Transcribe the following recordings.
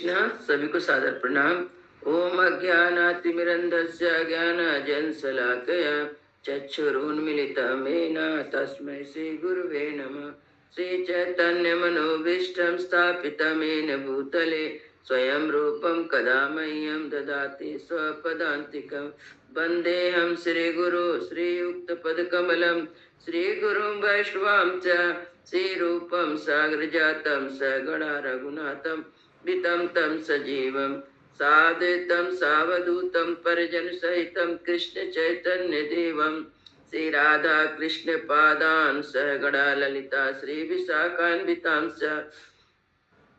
कृष्णा। सभी को सादर प्रणाम। ओम अज्ञानातिमिरन्धस्य ज्ञानाञ्जनशलाकया चक्षुरुन्मीलितं येन तस्मै श्रीगुरुवे नमः। श्रीचैतन्यमनोभीष्टं स्थापितं येन भूतले स्वयं रूपं कदा मह्यं ददाति स्वपदान्तिकं। वन्देऽहं श्रीगुरो श्रीयुक्तपदकमलं श्रीगुरुं वैष्णवां च श्रीरूपं साग्रजातं सगणा रघुनाथं वितं तं सजीवं साद्वैतं सावधूतं परिजनसहितं कृष्ण चैतन्य देवं श्री राधा कृष्ण पादान् सहगणा ललिता श्री विशाखान्वितांश्च।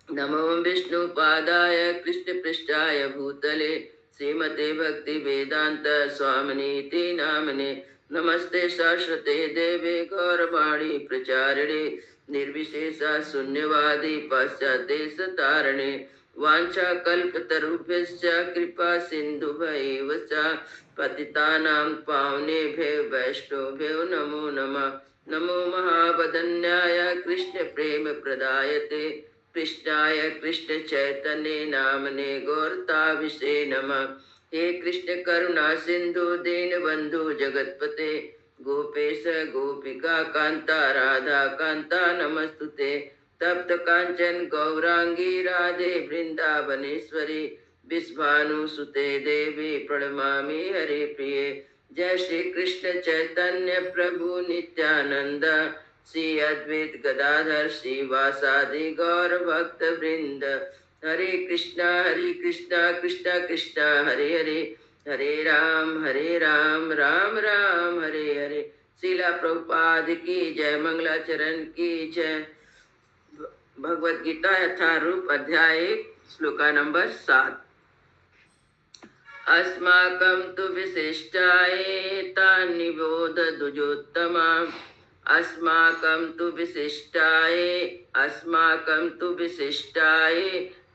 नमो विष्णुपादाय कृष्णपृष्ठाय भूतले श्रीमते भक्ति वेदांत स्वामिनीति नामने। नमस्ते सरस्वते देवे गौरवाणी प्रचारिणे निर्विशेषा शून्यवादी पाश्चात्यदेशतारिणे। वाञ्छाकल्पतरुभ्यश्च कृपा सिन्धुभ्यैव च पतितानां पावनेभ्यो वैष्णवेभ्यो नमो नमः। नमो महावदन्याय कृष्ण प्रेम प्रदायते कृष्णाय कृष्ण चैतन्य नामने गौरताविषे नमः। हे कृष्ण करुणा सिंधु दीनबंधु जगतपते गोपेश गोपिका कांता राधा कांता नमस्तुते। तप्त कांचन गौरांगी राधे वृंदावनेश्वरी विश्वानुसुते देवी प्रणमामि हरे प्रिये। जय श्री कृष्ण चैतन्य प्रभु नित्यानंद श्री अद्वैत गदाधर श्रीवासादि गौर भक्त वृंद। हरे कृष्णा कृष्णा कृष्णा हरे हरे हरे राम राम राम हरे हरे। शीला प्रभुपाद की जय। मंगलाचरण की जय। भगवद गीता यथारूप अध्याय श्लोका नंबर 7। अस्माकं तु विशिष्टाये तान्निबोध द्विजोत्तमा। अस्माकं तु विशिष्टाये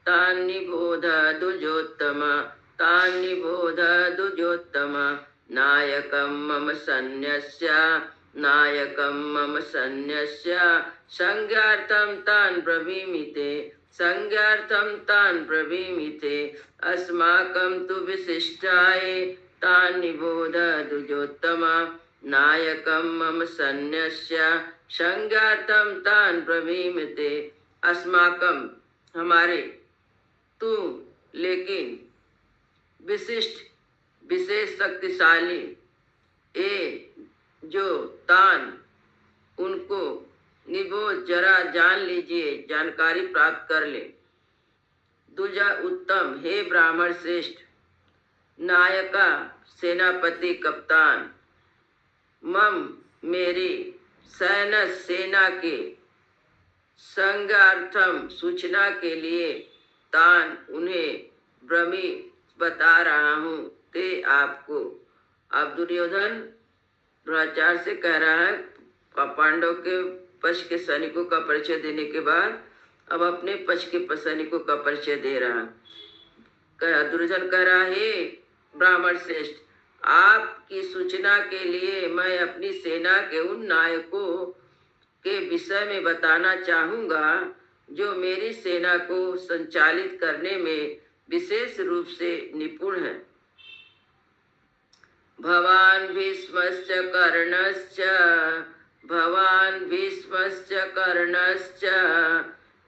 तान्निबोध द्विजोत्तमा। तान्निबोध द्विजोत्तमा। नायकं मम सन्न्यस्य संज्ञार्थं तान् ब्रवीमि ते। अस्माकं तु विशिष्टाये तान्निबोध द्विजोत्तमा। नायकं मम सन्न्यस्य संज्ञार्थं तान् ब्रवीमि ते। अस्माकं हमारे, तू लेकिन, विशिष्ट विशेष शक्तिशाली, ए जो, तान उनको, निबोध जरा जान लीजिए, जानकारी प्राप्त कर ले। दूजा उत्तम, हे ब्राह्मण श्रेष्ठ। नायका सेनापति कप्तान। मम मेरी, सेना के, संज्ञार्थम सूचना के लिए, तान उन्हें, ब्रह्मी बता रहा हूँ, ते आपको। अब दुर्योधन द्रोणाचार्य से कह रहा है, पांडव के पक्ष के सैनिकों का परिचय देने के बाद अब अपने पक्ष के सैनिकों का परिचय दे रहा। दुर्योधन कह रहा है, ब्राह्मण श्रेष्ठ, आपकी सूचना के लिए मैं अपनी सेना के उन नायकों के विषय में बताना चाहूंगा जो मेरी सेना को संचालित करने में विशेष रूप से निपुण है। भवान भीष्मश्च कर्णश्च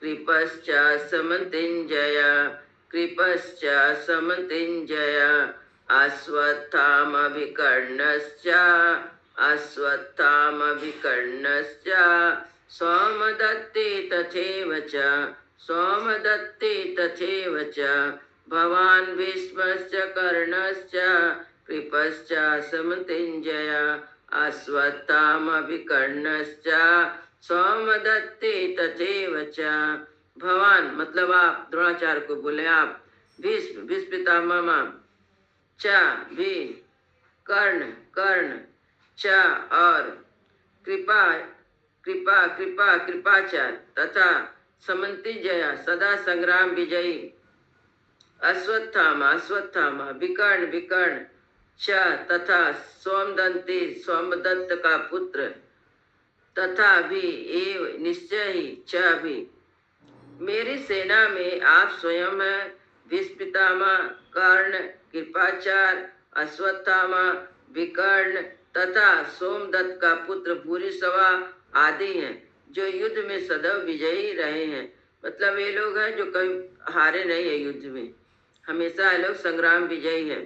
कृपश्च समन्तिञ्जय अश्वत्थामभिकर्णश्च सोमदत्ते तथैव च। भवान् भीष्मश्च कर्णश्च कृपश्च समन्तिञ्जय अश्वत्थामभिकर्णश्च सोमदत्ते तथैव च। भवान मतलब आप, द्रोणाचार्य को बोले आप, भीष्म पितामह, च भी, कर्ण च और कृपाचार्य तथा समन्तिजय सदा संग्राम विजयी। अश्वत्थामा विकर्ण च तथा सोमदत्त का पुत्र, तथा भी एव निश्चय ही, च भी मेरी सेना में आप स्वयं हैं, भीष्म पितामह, कर्ण, कृपाचार्य, अश्वत्थामा, विकर्ण तथा सोमदत्त का पुत्र भूरिश्रवा आदि हैं, जो युद्ध में सदैव विजयी रहे हैं। मतलब ये लोग हैं जो कभी हारे नहीं है युद्ध में, हमेशा ये लोग संग्राम विजयी है।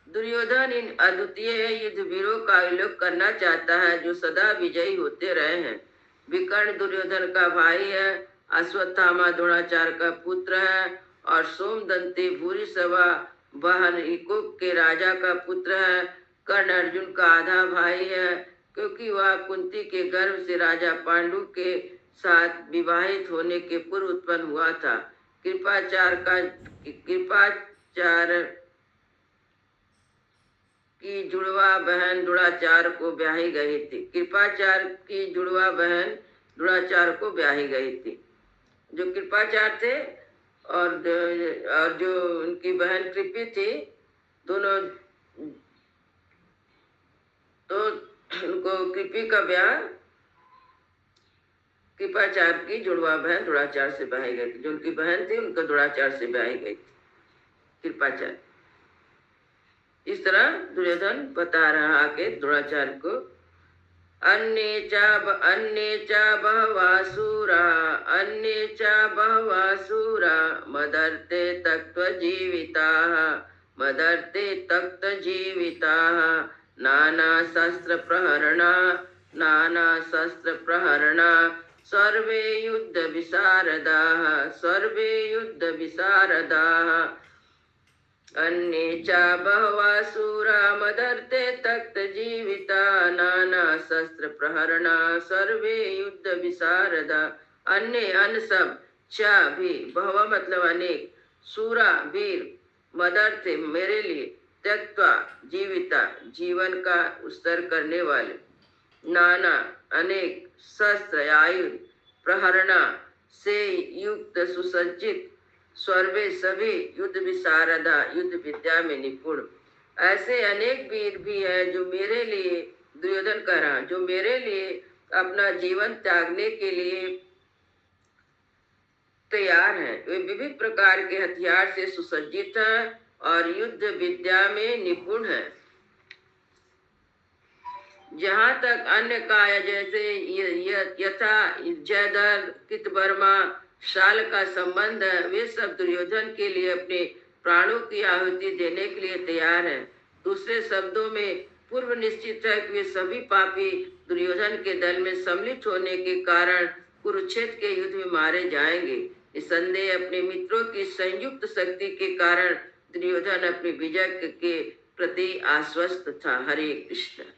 दुर्योधन इन अद्वितीय युद्ध वीरों का उल्लेख करना चाहता है जो सदा विजयी होते रहे हैं। विकर्ण दुर्योधन का भाई है, अश्वत्थामा द्रोणाचार्य का पुत्र है और सोमदंती भूरिश्रवा बहन इकोप के राजा का पुत्र है। कर्ण अर्जुन का आधा भाई है, क्योंकि वह कुंती के गर्भ से राजा पांडु के साथ विवाहित होने के पूर्व उत्पन्न हुआ था। कृपाचार्य की जुड़वा बहन द्रोणाचार्य को ब्याही गई थी। कृपाचार्य की जुड़वा बहन द्रोणाचार्य को ब्याही गई थी। जो कृपाचार्य थे और जो उनकी बहन कृपी थी, दोनों तो उनको कृपी का ब्याह कृपाचार्य की जुड़वा बहन द्रोणाचार्य से ब्याही गई थी। जो उनकी बहन थी उनको द्रोणाचार्य से ब्याही गई थी, कृपाचार्य। इस तरह दुर्योधन बता रहा आके द्रोणाचार्य को। अन्ये च बहवासुरा मदर्ते तक्तजीविताः नाना शस्त्र प्रहरणा सर्वे युद्ध विशारदाः अन्ये च बहवासुरा मदर्ते तक्तजीविता नाना शस्त्र प्रहरणा सर्वे युद्ध विशारदा। अन्य अन्य सब, च भी, बहव मतलब अनेक, सूरा वीर, मदर्थे मेरे लिए, त्यक्त्वा जीविता जीवन का उत्सर्ग करने वाले, नाना अनेक, शस्त्र आयुध, प्रहरणा से युक्त सुसज्जित, सर्वे सभी युद्ध विशारदा युद्ध विद्या में निपुण। ऐसे अनेक वीर भी हैं जो मेरे लिए, दुर्योधन कह रहा, जो मेरे लिए अपना जीवन त्यागने के लिए तैयार हैं। वे विविध प्रकार के हथियार से सुसज्जित हैं और युद्ध विद्या में निपुण हैं। जहाँ तक अन्य का जैसे यथा जयदर, कृतवर्मा, शाल का संबंध है, वे सब दुर्योधन के लिए अपने प्राणों की आहुति देने के लिए तैयार हैं। दूसरे शब्दों में पूर्व निश्चित है कि वे सभी पापी दुर्योधन के दल में सम्मिलित होने के कारण कुरुक्षेत्र के युद्ध में मारे जाएंगे। निसंदेह अपने मित्रों की संयुक्त शक्ति के कारण दुर्योधन अपनी विजय के प्रति आश्वस्त था। हरे कृष्ण।